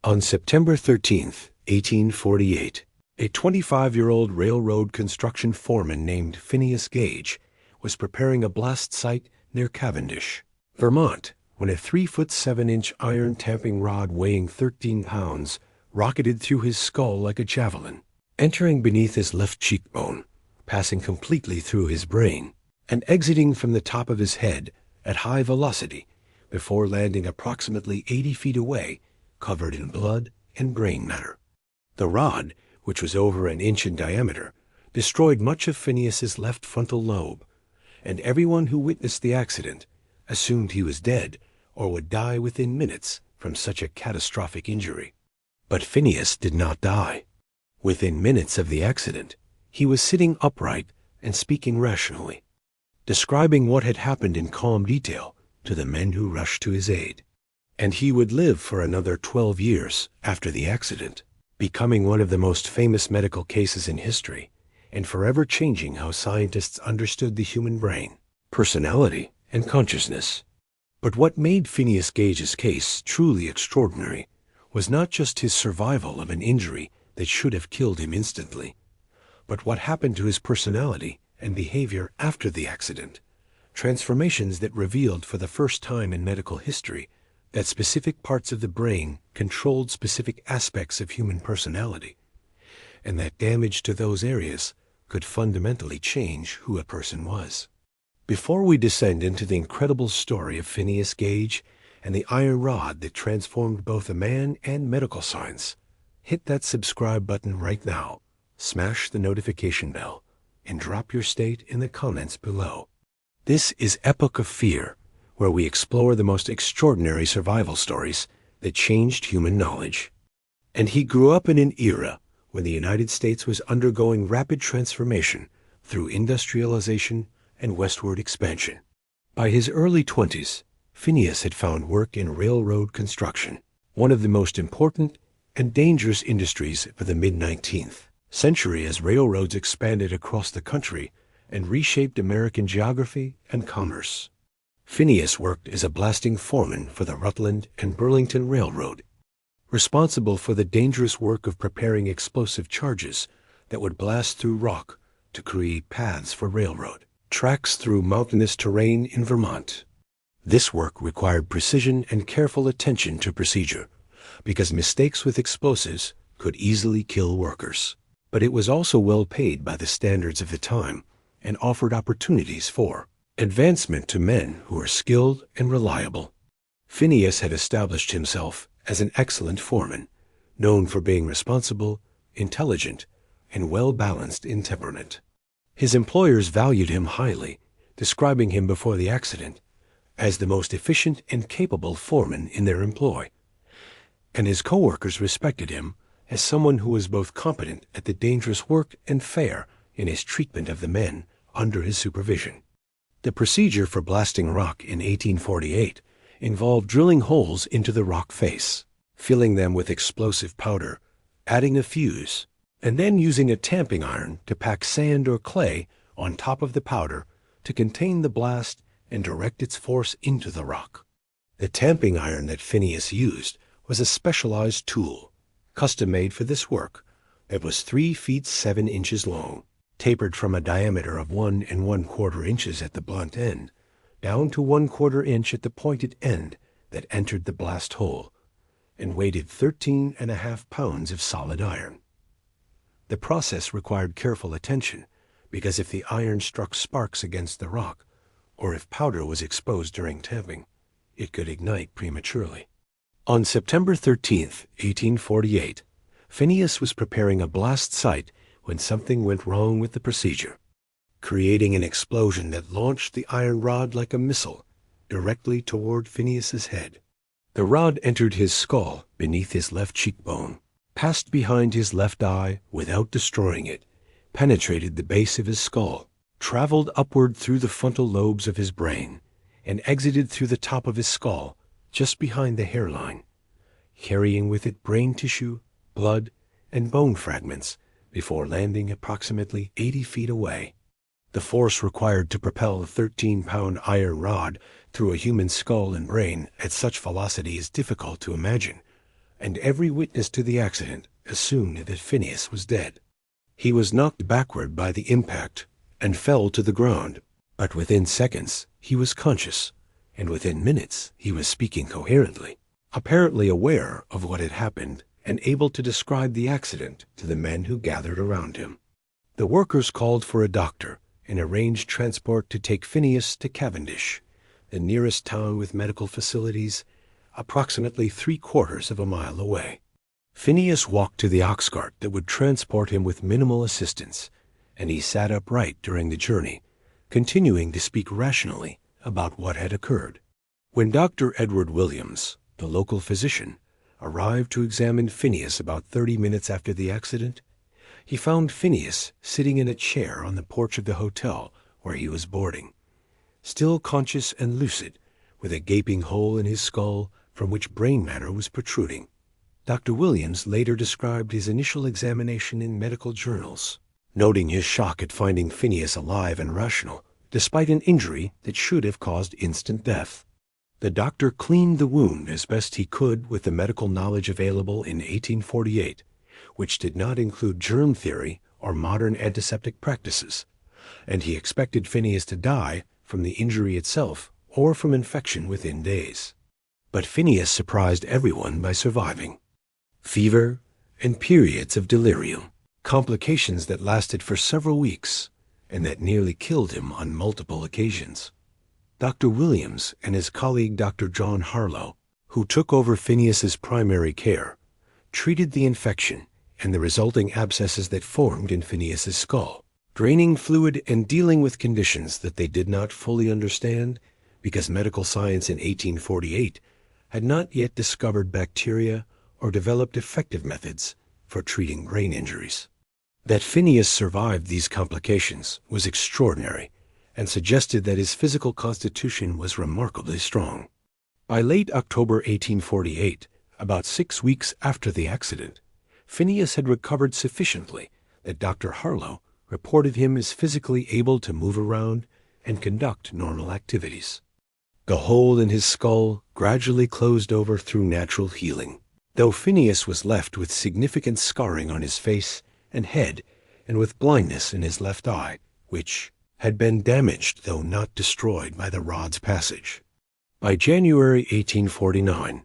On September 13th, 1848, a 25-year-old railroad construction foreman named Phineas Gage was preparing a blast site near Cavendish, Vermont, when a 3-foot-7-inch iron tamping rod weighing 13 pounds rocketed through his skull like a javelin, entering beneath his left cheekbone, passing completely through his brain, and exiting from the top of his head at high velocity before landing approximately 80 feet away, covered in blood and brain matter. The rod, which was over an inch in diameter, destroyed much of Phineas's left frontal lobe, and everyone who witnessed the accident assumed he was dead or would die within minutes from such a catastrophic injury. But Phineas did not die. Within minutes of the accident, he was sitting upright and speaking rationally, describing what had happened in calm detail to the men who rushed to his aid. And he would live for another 12 years after the accident, becoming one of the most famous medical cases in history, and forever changing how scientists understood the human brain, personality, and consciousness. But what made Phineas Gage's case truly extraordinary was not just his survival of an injury that should have killed him instantly, but what happened to his personality and behavior after the accident, transformations that revealed for the first time in medical history that specific parts of the brain controlled specific aspects of human personality, and that damage to those areas could fundamentally change who a person was. Before we descend into the incredible story of Phineas Gage and the iron rod that transformed both a man and medical science, hit that subscribe button right now, smash the notification bell, and drop your state in the comments below. This is Epoch of Fear, where we explore the most extraordinary survival stories that changed human knowledge. And he grew up in an era when the United States was undergoing rapid transformation through industrialization and westward expansion. By his early 20s, Phineas had found work in railroad construction, one of the most important and dangerous industries for the mid-19th century as railroads expanded across the country and reshaped American geography and commerce. Phineas worked as a blasting foreman for the Rutland and Burlington Railroad, responsible for the dangerous work of preparing explosive charges that would blast through rock to create paths for railroad tracks through mountainous terrain in Vermont. This work required precision and careful attention to procedure, because mistakes with explosives could easily kill workers. But it was also well paid by the standards of the time and offered opportunities for advancement to men who were skilled and reliable. Phineas had established himself as an excellent foreman, known for being responsible, intelligent, and well-balanced in temperament. His employers valued him highly, describing him before the accident as the most efficient and capable foreman in their employ. And his co-workers respected him as someone who was both competent at the dangerous work and fair in his treatment of the men under his supervision. The procedure for blasting rock in 1848 involved drilling holes into the rock face, filling them with explosive powder, adding a fuse, and then using a tamping iron to pack sand or clay on top of the powder to contain the blast and direct its force into the rock. The tamping iron that Phineas used was a specialized tool, custom-made for this work, that was 3 feet 7 inches long, tapered from a diameter of 1 1/4 inches at the blunt end, down to 1/4 inch at the pointed end that entered the blast hole, and weighted 13.5 pounds of solid iron. The process required careful attention, because if the iron struck sparks against the rock, or if powder was exposed during tamping, it could ignite prematurely. On September 13th, 1848, Phineas was preparing a blast site when something went wrong with the procedure, creating an explosion that launched the iron rod like a missile directly toward Phineas's head. The rod entered his skull beneath his left cheekbone, passed behind his left eye without destroying it, penetrated the base of his skull, traveled upward through the frontal lobes of his brain, and exited through the top of his skull just behind the hairline, carrying with it brain tissue, blood, and bone fragments before landing approximately 80 feet away. The force required to propel a 13-pound iron rod through a human skull and brain at such velocity is difficult to imagine, and every witness to the accident assumed that Phineas was dead. He was knocked backward by the impact and fell to the ground, but within seconds he was conscious, and within minutes he was speaking coherently, apparently aware of what had happened and able to describe the accident to the men who gathered around him. The workers called for a doctor and arranged transport to take Phineas to Cavendish, the nearest town with medical facilities, approximately 3/4 of a mile away. Phineas walked to the ox cart that would transport him with minimal assistance, and he sat upright during the journey, continuing to speak rationally about what had occurred. When Dr. Edward Williams, the local physician, arrived to examine Phineas about 30 minutes after the accident, he found Phineas sitting in a chair on the porch of the hotel where he was boarding, still conscious and lucid, with a gaping hole in his skull from which brain matter was protruding. Dr. Williams later described his initial examination in medical journals, noting his shock at finding Phineas alive and rational, despite an injury that should have caused instant death. The doctor cleaned the wound as best he could with the medical knowledge available in 1848, which did not include germ theory or modern antiseptic practices, and he expected Phineas to die from the injury itself or from infection within days. But Phineas surprised everyone by surviving. Fever and periods of delirium, complications that lasted for several weeks and that nearly killed him on multiple occasions. Dr. Williams and his colleague Dr. John Harlow, who took over Phineas's primary care, treated the infection and the resulting abscesses that formed in Phineas's skull, draining fluid and dealing with conditions that they did not fully understand because medical science in 1848 had not yet discovered bacteria or developed effective methods for treating brain injuries. That Phineas survived these complications was extraordinary and suggested that his physical constitution was remarkably strong. By late October 1848, about 6 weeks after the accident, Phineas had recovered sufficiently that Dr. Harlow reported him as physically able to move around and conduct normal activities. The hole in his skull gradually closed over through natural healing, though Phineas was left with significant scarring on his face and head and with blindness in his left eye, which had been damaged though not destroyed by the rod's passage. By January 1849,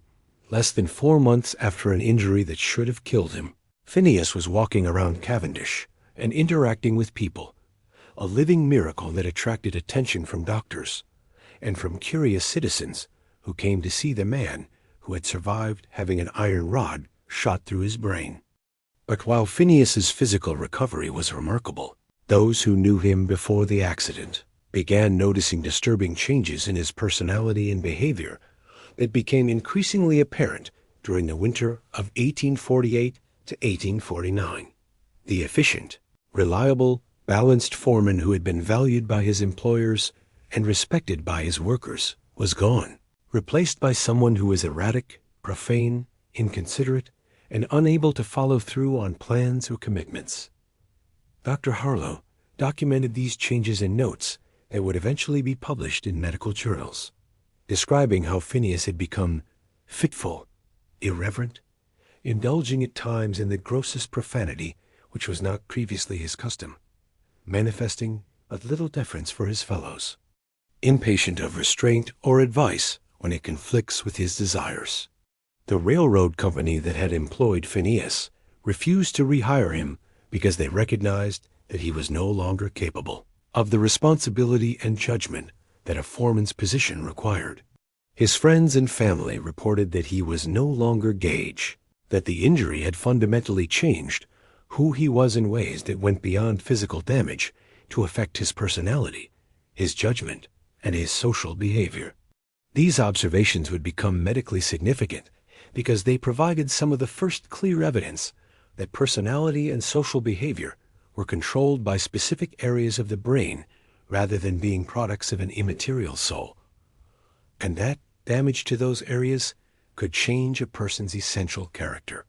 less than 4 months after an injury that should have killed him, Phineas was walking around Cavendish and interacting with people, a living miracle that attracted attention from doctors and from curious citizens who came to see the man who had survived having an iron rod shot through his brain. But while Phineas's physical recovery was remarkable, those who knew him before the accident began noticing disturbing changes in his personality and behavior that became increasingly apparent during the winter of 1848 to 1849. The efficient, reliable, balanced foreman who had been valued by his employers and respected by his workers was gone, replaced by someone who was erratic, profane, inconsiderate, and unable to follow through on plans or commitments. Dr. Harlow documented these changes in notes that would eventually be published in medical journals, describing how Phineas had become fitful, irreverent, indulging at times in the grossest profanity which was not previously his custom, manifesting but little deference for his fellows, impatient of restraint or advice when it conflicts with his desires. The railroad company that had employed Phineas refused to rehire him because they recognized that he was no longer capable of the responsibility and judgment that a foreman's position required. His friends and family reported that he was no longer Gage, that the injury had fundamentally changed who he was in ways that went beyond physical damage to affect his personality, his judgment, and his social behavior. These observations would become medically significant because they provided some of the first clear evidence that personality and social behavior were controlled by specific areas of the brain rather than being products of an immaterial soul, and that damage to those areas could change a person's essential character.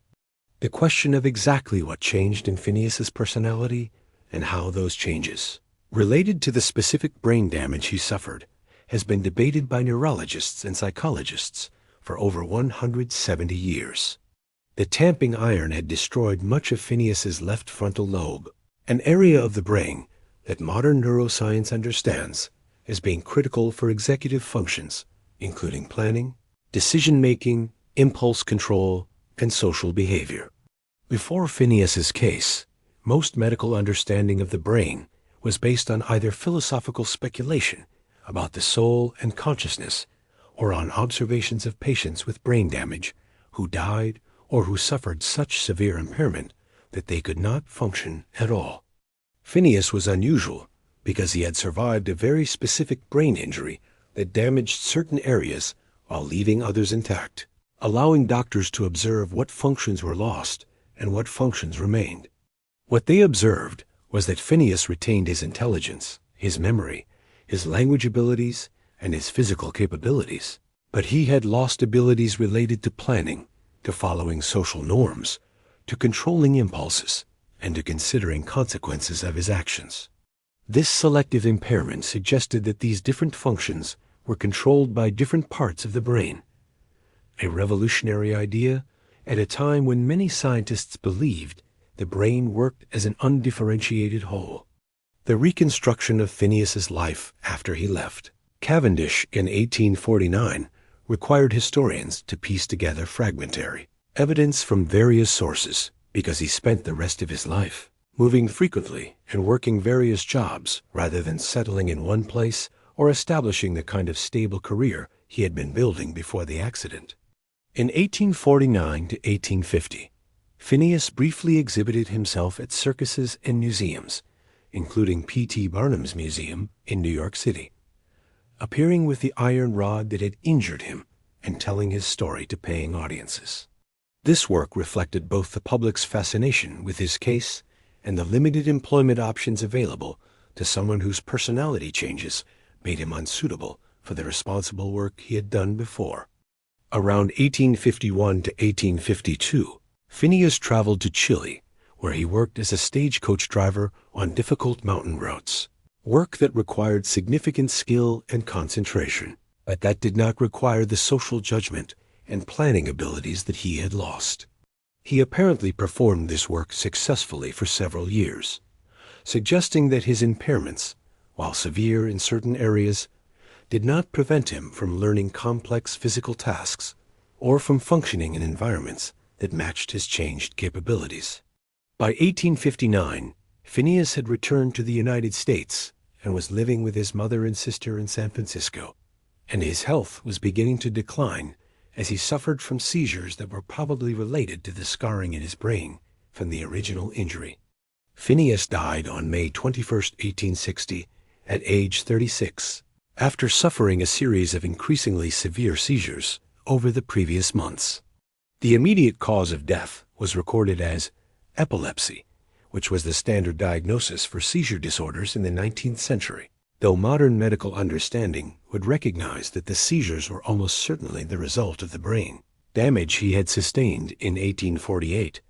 The question of exactly what changed in Phineas's personality and how those changes related to the specific brain damage he suffered has been debated by neurologists and psychologists for over 170 years. The tamping iron had destroyed much of Phineas's left frontal lobe, an area of the brain that modern neuroscience understands as being critical for executive functions, including planning, decision-making, impulse control, and social behavior. Before Phineas's case, most medical understanding of the brain was based on either philosophical speculation about the soul and consciousness, or on observations of patients with brain damage who died or who suffered such severe impairment that they could not function at all. Phineas was unusual because he had survived a very specific brain injury that damaged certain areas while leaving others intact, allowing doctors to observe what functions were lost and what functions remained. What they observed was that Phineas retained his intelligence, his memory, his language abilities, and his physical capabilities, but he had lost abilities related to planning, to following social norms, to controlling impulses, and to considering consequences of his actions. This selective impairment suggested that these different functions were controlled by different parts of the brain, a revolutionary idea at a time when many scientists believed the brain worked as an undifferentiated whole. The reconstruction of Phineas's life after he left Cavendish in 1849 required historians to piece together fragmentary evidence from various sources, because he spent the rest of his life moving frequently and working various jobs rather than settling in one place or establishing the kind of stable career he had been building before the accident. In 1849 to 1850, Phineas briefly exhibited himself at circuses and museums, including P.T. Barnum's Museum in New York City, appearing with the iron rod that had injured him and telling his story to paying audiences. This work reflected both the public's fascination with his case and the limited employment options available to someone whose personality changes made him unsuitable for the responsible work he had done before. Around 1851 to 1852, Phineas traveled to Chile, where he worked as a stagecoach driver on difficult mountain routes, work that required significant skill and concentration, but that did not require the social judgment and planning abilities that he had lost. He apparently performed this work successfully for several years, suggesting that his impairments, while severe in certain areas, did not prevent him from learning complex physical tasks or from functioning in environments that matched his changed capabilities. By 1859, Phineas had returned to the United States and was living with his mother and sister in San Francisco, and his health was beginning to decline as he suffered from seizures that were probably related to the scarring in his brain from the original injury. Phineas died on May 21, 1860, at age 36, after suffering a series of increasingly severe seizures over the previous months. The immediate cause of death was recorded as epilepsy, which was the standard diagnosis for seizure disorders in the 19th century, though modern medical understanding would recognize that the seizures were almost certainly the result of the brain damage he had sustained in 1848.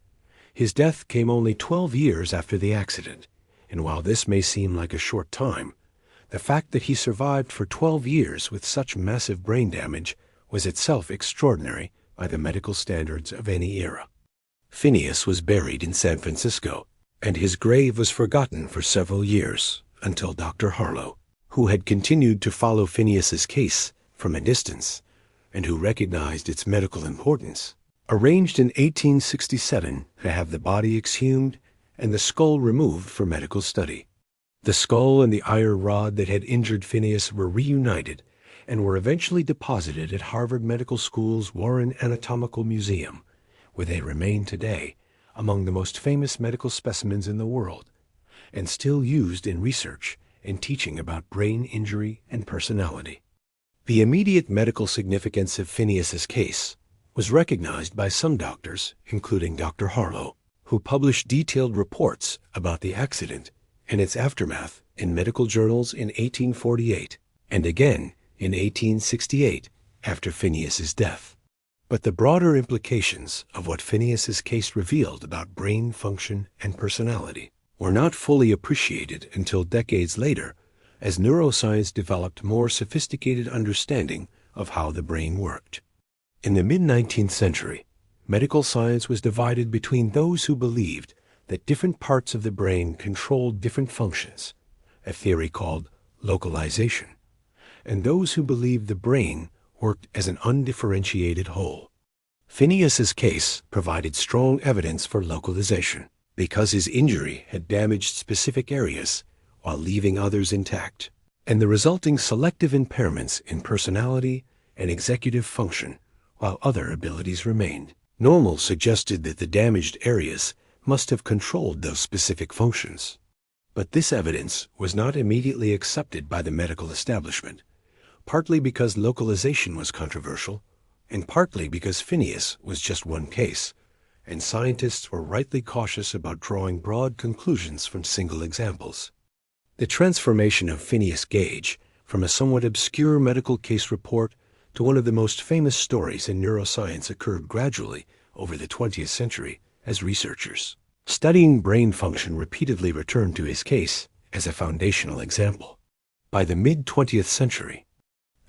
His death came only 12 years after the accident, and while this may seem like a short time, the fact that he survived for 12 years with such massive brain damage was itself extraordinary by the medical standards of any era. Phineas was buried in San Francisco, and his grave was forgotten for several years until Dr. Harlow, who had continued to follow Phineas's case from a distance and who recognized its medical importance, arranged in 1867 to have the body exhumed and the skull removed for medical study. The skull and the iron rod that had injured Phineas were reunited and were eventually deposited at Harvard Medical School's Warren Anatomical Museum, where they remain today among the most famous medical specimens in the world, and still used in research and teaching about brain injury and personality. The immediate medical significance of Phineas's case was recognized by some doctors, including Dr. Harlow, who published detailed reports about the accident and its aftermath in medical journals in 1848 and again in 1868 after Phineas's death. But the broader implications of what Phineas's case revealed about brain function and personality were not fully appreciated until decades later, as neuroscience developed more sophisticated understanding of how the brain worked. In the mid-19th century, medical science was divided between those who believed that different parts of the brain controlled different functions, a theory called localization, and those who believed the brain worked as an undifferentiated whole. Phineas's case provided strong evidence for localization because his injury had damaged specific areas while leaving others intact, and the resulting selective impairments in personality and executive function while other abilities remained. Normal suggested that the damaged areas must have controlled those specific functions. But this evidence was not immediately accepted by the medical establishment, partly because localization was controversial, and partly because Phineas was just one case, and scientists were rightly cautious about drawing broad conclusions from single examples. The transformation of Phineas Gage from a somewhat obscure medical case report to one of the most famous stories in neuroscience occurred gradually over the 20th century as researchers studying brain function repeatedly returned to his case as a foundational example. By the mid-20th century,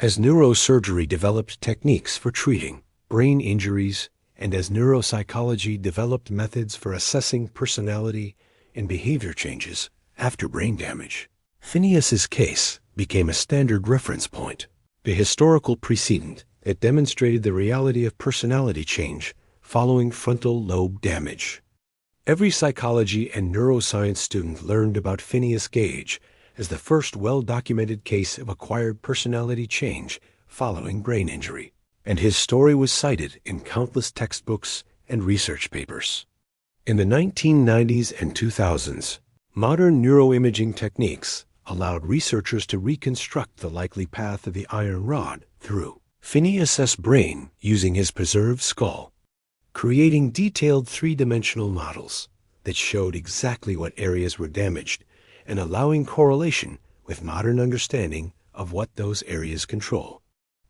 as neurosurgery developed techniques for treating brain injuries and as neuropsychology developed methods for assessing personality and behavior changes after brain damage, Phineas's case became a standard reference point, the historical precedent that demonstrated the reality of personality change following frontal lobe damage. Every psychology and neuroscience student learned about Phineas Gage as the first well-documented case of acquired personality change following brain injury, and his story was cited in countless textbooks and research papers. In the 1990s and 2000s, modern neuroimaging techniques allowed researchers to reconstruct the likely path of the iron rod through Phineas's brain using his preserved skull, creating detailed three-dimensional models that showed exactly what areas were damaged and allowing correlation with modern understanding of what those areas control.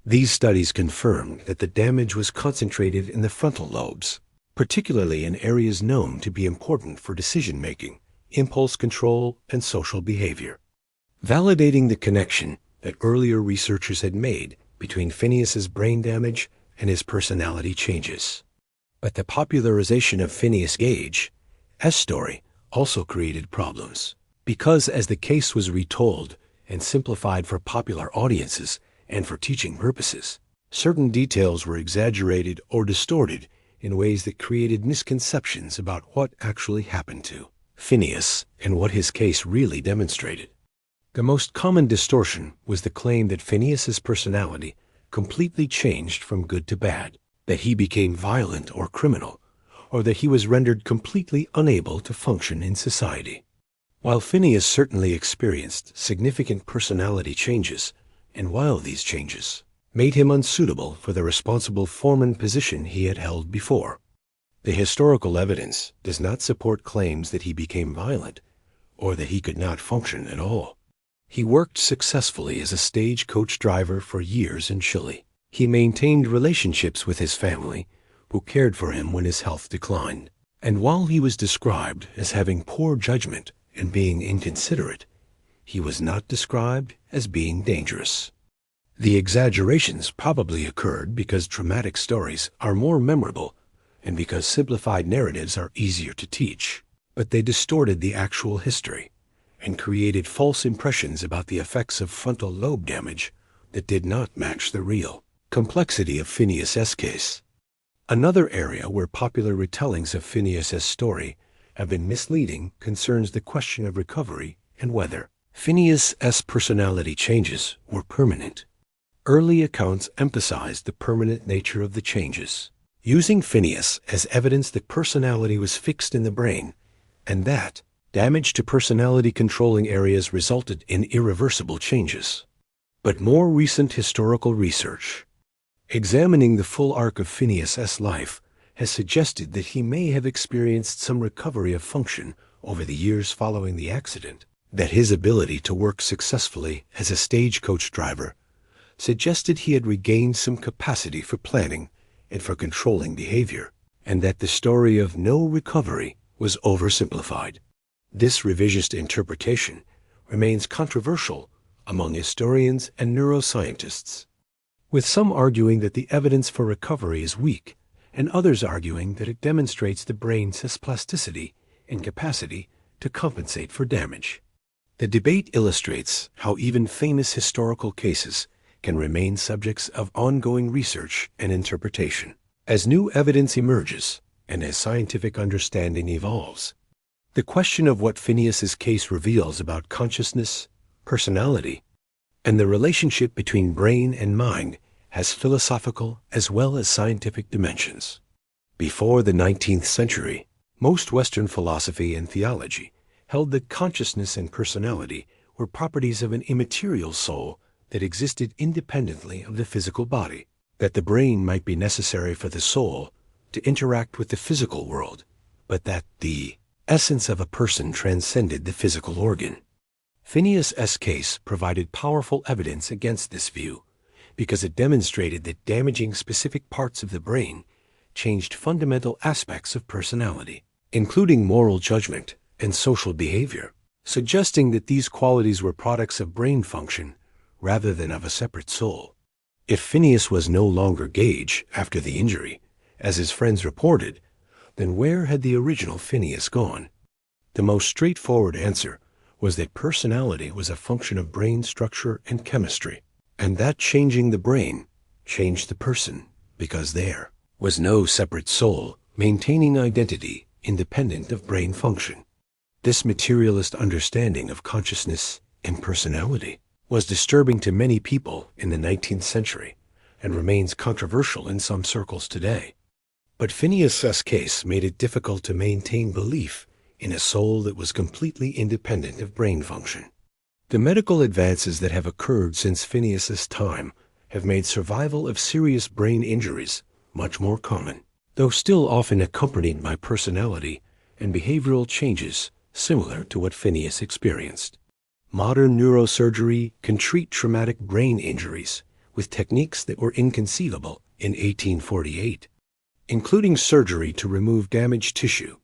These studies confirmed that the damage was concentrated in the frontal lobes, particularly in areas known to be important for decision-making, impulse control, and social behavior, validating the connection that earlier researchers had made between Phineas's brain damage and his personality changes. But the popularization of Phineas Gage's story also created problems, because as the case was retold and simplified for popular audiences and for teaching purposes, certain details were exaggerated or distorted in ways that created misconceptions about what actually happened to Phineas and what his case really demonstrated. The most common distortion was the claim that Phineas's personality completely changed from good to bad, that he became violent or criminal, or that he was rendered completely unable to function in society. While Phineas certainly experienced significant personality changes, and while these changes made him unsuitable for the responsible foreman position he had held before, the historical evidence does not support claims that he became violent or that he could not function at all. He worked successfully as a stagecoach driver for years in Chile. He maintained relationships with his family, who cared for him when his health declined. And while he was described as having poor judgment and being inconsiderate, he was not described as being dangerous. The exaggerations probably occurred because traumatic stories are more memorable and because simplified narratives are easier to teach, but they distorted the actual history and created false impressions about the effects of frontal lobe damage that did not match the real complexity of Phineas's case. Another area where popular retellings of Phineas's story have been misleading concerns the question of recovery and whether Phineas's personality changes were permanent. Early accounts emphasized the permanent nature of the changes, using Phineas as evidence that personality was fixed in the brain and that damage to personality-controlling areas resulted in irreversible changes. But more recent historical research, examining the full arc of Phineas's life, has suggested that he may have experienced some recovery of function over the years following the accident, that his ability to work successfully as a stagecoach driver suggested he had regained some capacity for planning and for controlling behavior, and that the story of no recovery was oversimplified. This revisionist interpretation remains controversial among historians and neuroscientists, with some arguing that the evidence for recovery is weak and others arguing that it demonstrates the brain's plasticity and capacity to compensate for damage. The debate illustrates how even famous historical cases can remain subjects of ongoing research and interpretation. As new evidence emerges and as scientific understanding evolves, the question of what Phineas's case reveals about consciousness, personality, and the relationship between brain and mind has philosophical as well as scientific dimensions. Before the 19th century, most Western philosophy and theology held that consciousness and personality were properties of an immaterial soul that existed independently of the physical body, that the brain might be necessary for the soul to interact with the physical world, but that the essence of a person transcended the physical organ. Phineas's case provided powerful evidence against this view because it demonstrated that damaging specific parts of the brain changed fundamental aspects of personality, including moral judgment and social behavior, suggesting that these qualities were products of brain function rather than of a separate soul. If Phineas was no longer Gage after the injury, as his friends reported, then where had the original Phineas gone? The most straightforward answer was that personality was a function of brain structure and chemistry, and that changing the brain changed the person, because there was no separate soul maintaining identity independent of brain function. This materialist understanding of consciousness and personality was disturbing to many people in the 19th century and remains controversial in some circles today. But Phineas's case made it difficult to maintain belief in a soul that was completely independent of brain function. The medical advances that have occurred since Phineas's time have made survival of serious brain injuries much more common, though still often accompanied by personality and behavioral changes similar to what Phineas experienced. Modern neurosurgery can treat traumatic brain injuries with techniques that were inconceivable in 1848, including surgery to remove damaged tissue,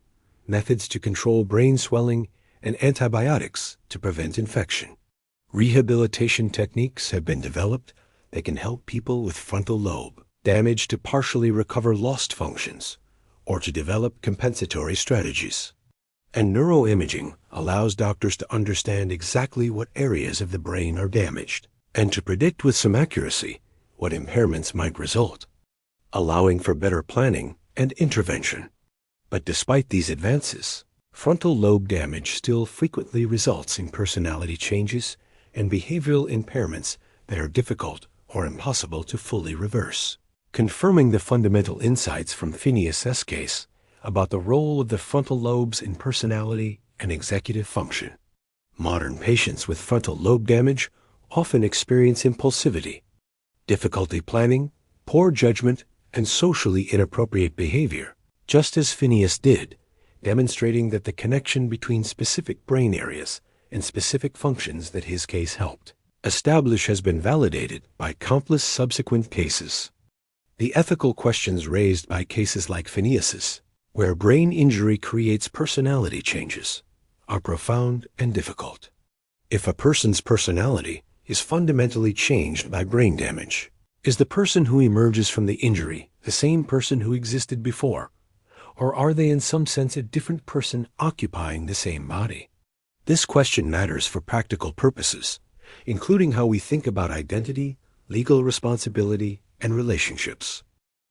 methods to control brain swelling, and antibiotics to prevent infection. Rehabilitation techniques have been developed that can help people with frontal lobe damage to partially recover lost functions or to develop compensatory strategies. And neuroimaging allows doctors to understand exactly what areas of the brain are damaged and to predict with some accuracy what impairments might result, allowing for better planning and intervention. But despite these advances, frontal lobe damage still frequently results in personality changes and behavioral impairments that are difficult or impossible to fully reverse, confirming the fundamental insights from Phineas's case about the role of the frontal lobes in personality and executive function. Modern patients with frontal lobe damage often experience impulsivity, difficulty planning, poor judgment, and socially inappropriate behavior, just as Phineas did, demonstrating that the connection between specific brain areas and specific functions that his case helped establish has been validated by countless subsequent cases. The ethical questions raised by cases like Phineas's, where brain injury creates personality changes, are profound and difficult. If a person's personality is fundamentally changed by brain damage, is the person who emerges from the injury the same person who existed before, or are they in some sense a different person occupying the same body? This question matters for practical purposes, including how we think about identity, legal responsibility, and relationships.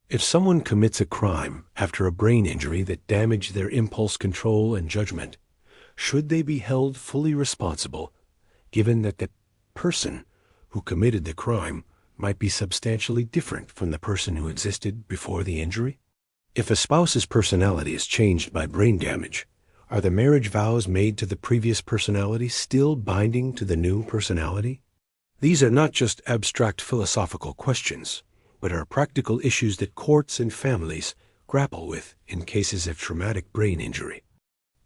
If someone commits a crime after a brain injury that damaged their impulse control and judgment, should they be held fully responsible, given that the person who committed the crime might be substantially different from the person who existed before the injury? If a spouse's personality is changed by brain damage, are the marriage vows made to the previous personality still binding to the new personality? These are not just abstract philosophical questions, but are practical issues that courts and families grapple with in cases of traumatic brain injury.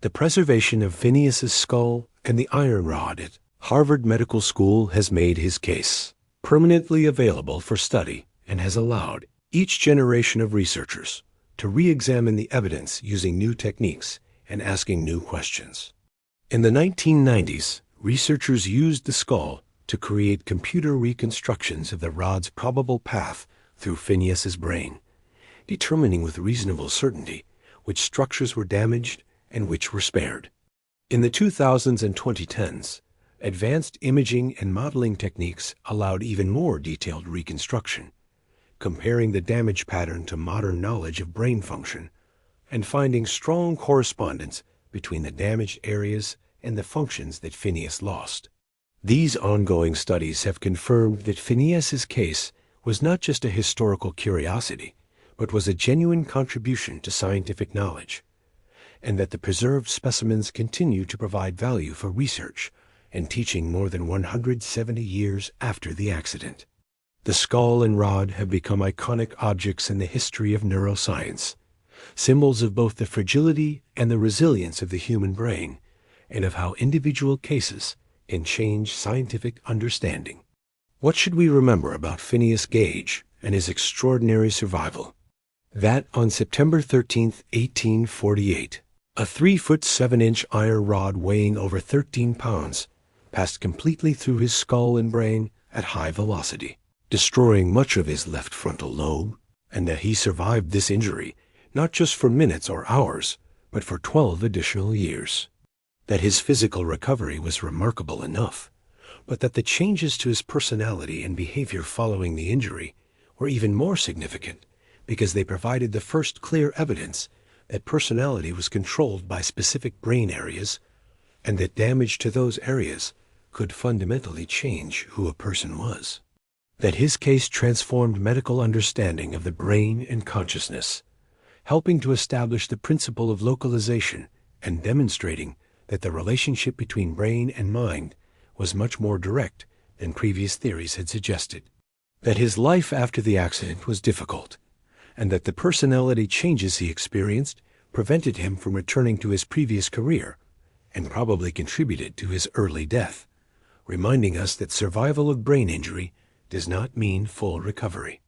The preservation of Phineas's skull and the iron rod at Harvard Medical School has made his case permanently available for study and has allowed each generation of researchers to re-examine the evidence using new techniques and asking new questions. In the 1990s, researchers used the skull to create computer reconstructions of the rod's probable path through Phineas's brain, determining with reasonable certainty which structures were damaged and which were spared. In the 2000s and 2010s, advanced imaging and modeling techniques allowed even more detailed reconstruction, comparing the damage pattern to modern knowledge of brain function and finding strong correspondence between the damaged areas and the functions that Phineas lost. These ongoing studies have confirmed that Phineas's case was not just a historical curiosity, but was a genuine contribution to scientific knowledge, and that the preserved specimens continue to provide value for research and teaching more than 170 years after the accident. The skull and rod have become iconic objects in the history of neuroscience, symbols of both the fragility and the resilience of the human brain, and of how individual cases can change scientific understanding. What should we remember about Phineas Gage and his extraordinary survival? That on September 13, 1848, a 3-foot 7-inch iron rod weighing over 13 pounds passed completely through his skull and brain at high velocity, destroying much of his left frontal lobe, and that he survived this injury not just for minutes or hours, but for 12 additional years. That his physical recovery was remarkable enough, but that the changes to his personality and behavior following the injury were even more significant because they provided the first clear evidence that personality was controlled by specific brain areas and that damage to those areas could fundamentally change who a person was. That his case transformed medical understanding of the brain and consciousness, helping to establish the principle of localization and demonstrating that the relationship between brain and mind was much more direct than previous theories had suggested. That his life after the accident was difficult, and that the personality changes he experienced prevented him from returning to his previous career and probably contributed to his early death, reminding us that survival of brain injury does not mean full recovery.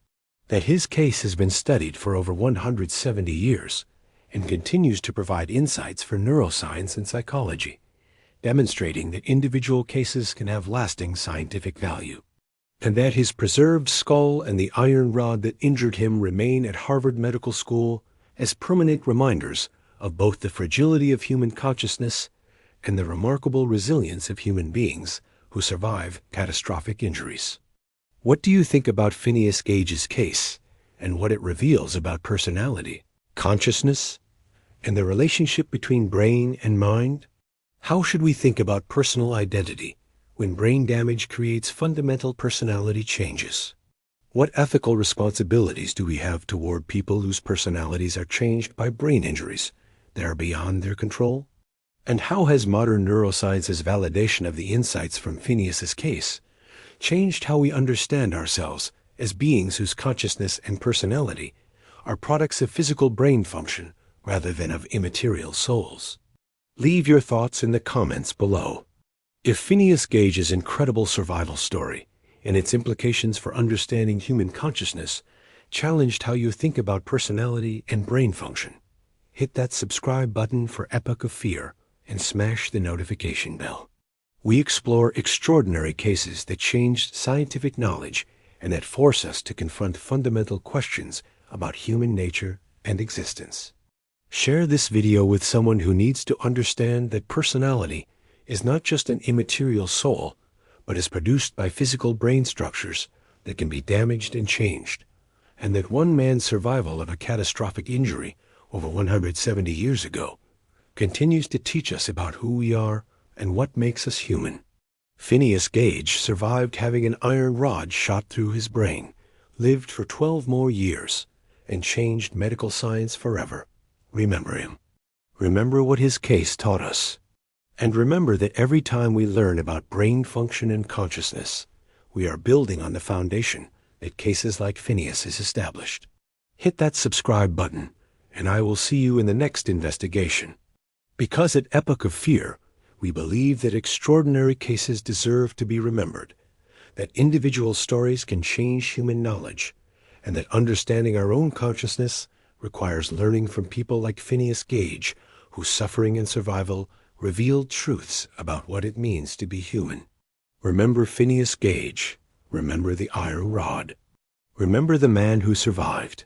That his case has been studied for over 170 years and continues to provide insights for neuroscience and psychology, demonstrating that individual cases can have lasting scientific value. And that his preserved skull and the iron rod that injured him remain at Harvard Medical School as permanent reminders of both the fragility of human consciousness and the remarkable resilience of human beings who survive catastrophic injuries. What do you think about Phineas Gage's case and what it reveals about personality, consciousness, and the relationship between brain and mind? How should we think about personal identity when brain damage creates fundamental personality changes? What ethical responsibilities do we have toward people whose personalities are changed by brain injuries that are beyond their control? And how has modern neuroscience's validation of the insights from Phineas's case changed how we understand ourselves as beings whose consciousness and personality are products of physical brain function rather than of immaterial souls? Leave your thoughts in the comments below. If Phineas Gage's incredible survival story and its implications for understanding human consciousness challenged how you think about personality and brain function, hit that subscribe button for Epoch of Fear and smash the notification bell. We explore extraordinary cases that changed scientific knowledge and that force us to confront fundamental questions about human nature and existence. Share this video with someone who needs to understand that personality is not just an immaterial soul, but is produced by physical brain structures that can be damaged and changed, and that one man's survival of a catastrophic injury over 170 years ago continues to teach us about who we are and what makes us human. Phineas Gage survived having an iron rod shot through his brain, lived for 12 more years, and changed medical science forever. Remember him. Remember what his case taught us. And remember that every time we learn about brain function and consciousness, we are building on the foundation that cases like Phineas has established. Hit that subscribe button, and I will see you in the next investigation. Because at Epoch of Fear, we believe that extraordinary cases deserve to be remembered, that individual stories can change human knowledge, and that understanding our own consciousness requires learning from people like Phineas Gage, whose suffering and survival revealed truths about what it means to be human. Remember Phineas Gage. Remember the iron rod. Remember the man who survived.